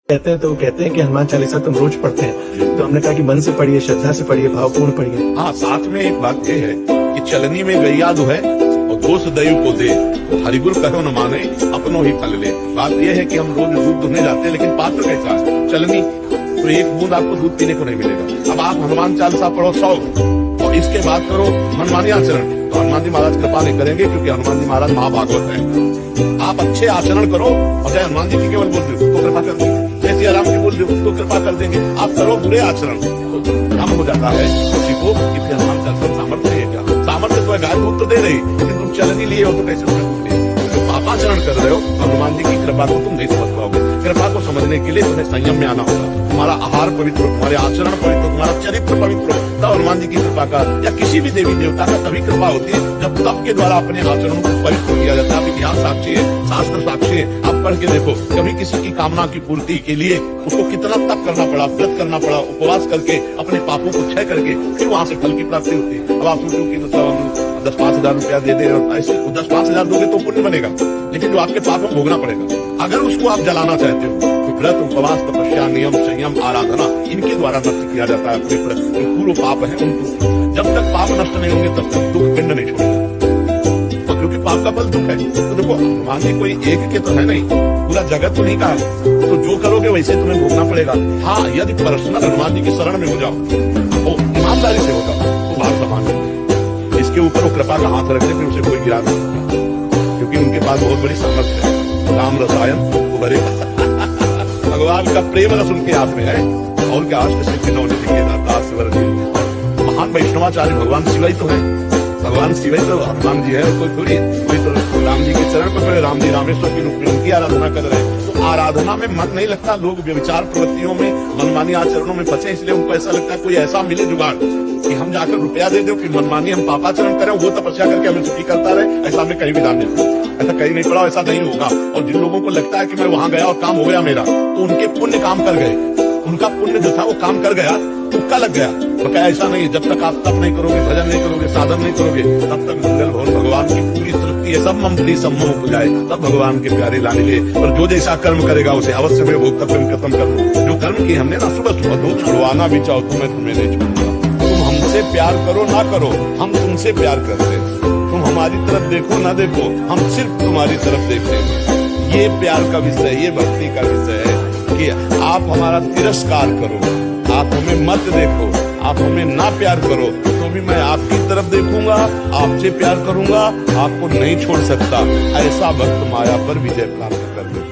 कहते हैं तो कहते हैं कि हनुमान चालीसा तुम रोज पढ़ते हैं, तो हमने कहा कि मन से पढ़िए, श्रद्धा से पढ़िए, भावपूर्ण पढ़िए। हाँ, साथ में एक बात यह है कि चलनी में गैया जो है और दोष दयु को दे, हरिगुरु कहो न माने अपनों ही फल ले। बात यह है कि हम रोज दूध दुहने जाते हैं, लेकिन पात्र कैसा है चलनी, तो एक बूंद आपको दूध पीने को नहीं मिलेगा। अब आप हनुमान चालीसा पढ़ो 100 और इसके बाद करो मनमानी आचरण, तो हनुमान जी महाराज कृपा नहीं करेंगे, क्योंकि हनुमान जी महाराज महाभागवत है। आप अच्छे आचरण करो और चाहे हनुमान जी की केवल बोल दो तो कृपा कर देंगे, जैसे आराम की बोल दो तो कृपा कर देंगे। आप करो बुरे आचरण तो काम हो जाता है किसी को कि फिर हनुमान चालीसा सामर्थ्य है क्या? सामर्थ्य तो है, गाय दूध तो दे रही, लेकिन तुम चलनी लिए हो तो कैसे तो पापाचरण कर रहे हो। हनुमान जी की कृपा को तुम नहीं समझ पाओगे। कृपा को समझने के लिए तुम्हें संयम में आना होगा। तुम्हारा आहार पवित्र हो, तुम्हारे आचरण पवित्र हो, तुम्हारा चरित्र पवित्र हो, तब हनुमान जी की कृपा का या किसी भी देवी देवता का तभी कृपा होती है जब तप के द्वारा अपने आचरण को पवित्र किया जाता है। इतिहास साक्षी है, शास्त्र साक्षी है, आप पढ़ के देखो कभी किसी की कामना की पूर्ति के लिए उसको कितना तप करना पड़ा, व्रत करना पड़ा, उपवास करके अपने पापों को क्षय करके फिर वहां से फल की प्राप्ति होती है। अब आप सोचो कि 10-5 हजार रुपया दे दे, ऐसे 10-5 हजार दोगे तो पुण्य बनेगा, लेकिन जो आपके पाप में भोगना पड़ेगा। अगर उसको आप जलाना चाहते हो तो व्रत, उपवास, तपस्या, नियम, संयम, आराधना इनके द्वारा नष्ट किया जाता है। अपने पूर्व पाप है उनको, जब तक पाप नष्ट नहीं होंगे तब तक दुख पिंड नहीं छोड़ेगा, क्योंकि पाप का फल दुख है। तो देखो हनुमान जी कोई एक के तो है नहीं, पूरा जगत तो नहीं कहा, तो जो करोगे वैसे तुम्हें भोगना पड़ेगा। हाँ, यदि पर्सनल हनुमान जी की शरण में हो जाओ तो ईमानदारी से हो जाओ तो बात समान है। इसके ऊपर वो कृपा का हाथ रख दे, फिर उसे कोई गिरा नहीं सकता, क्योंकि उनके पास बहुत बड़ी सामर्थ्य है। राम रसायन उभरे भगवान का प्रेम रस उनके हाथ में है। और क्या अष्ट सिद्धि नौ निधि के दाता स्वर जी, महान वैष्णवाचार्य भगवान शिव ही तो है। भगवान शिव ही तो हनुमान जी है, कोई थोड़ी। कोई तो राम जी के चरण पर राम जी रामेश्वर की रूप में उनकी आराधना कर रहे हैं। तो आराधना में मन नहीं लगता, लोग व्यभिचार प्रवृत्तियों में, मनमानी आचरणों में फंसे, इसलिए उनको ऐसा लगता है कोई ऐसा मिले जुगाड़ कि हम जाकर रुपया दे दो कि मनमानी हम पापाचरण करें, वो तपस्या करके हमें सुखी करता रहे। ऐसा हमें कहीं भी ध्यान नहीं, ऐसा कहीं नहीं पड़ा, ऐसा नहीं होगा। और जिन लोगों को लगता है कि मैं वहां गया और काम हो गया मेरा, तो उनके पुण्य काम कर गए, उनका पुण्य जो था वो काम कर गया, तुक्का लग गया। तो क्या ऐसा नहीं है, जब तक आप तप नहीं करोगे, भजन नहीं करोगे, साधन नहीं करोगे, तब तक मंगल भवन भगवान की पूरी तृप्ति है, सब ममप्री सम्मोह हो जाए, तब भगवान के प्यारे लाने ले। और जो जैसा कर्म करेगा उसे अवश्य में भोक्तव्य खत्म कर। जो कर्म की हमने ना सुबह सुबह दो छुड़वाना भी चाहो तो मैं तुम्हें नहीं छोड़ूंगा। तुम हमसे प्यार करो ना करो, हम तुमसे प्यार करते हैं। तुम हमारी तरफ देखो ना देखो, हम सिर्फ तुम्हारी तरफ देखते हैं। ये प्यार का विषय, ये भक्ति का विषय है कि आप हमारा तिरस्कार करो, आप हमें मत देखो, आप हमें ना प्यार करो तो भी मैं आपकी तरफ देखूंगा, आपसे प्यार करूंगा, आपको नहीं छोड़ सकता। ऐसा भक्त माया पर विजय प्राप्त कर ले।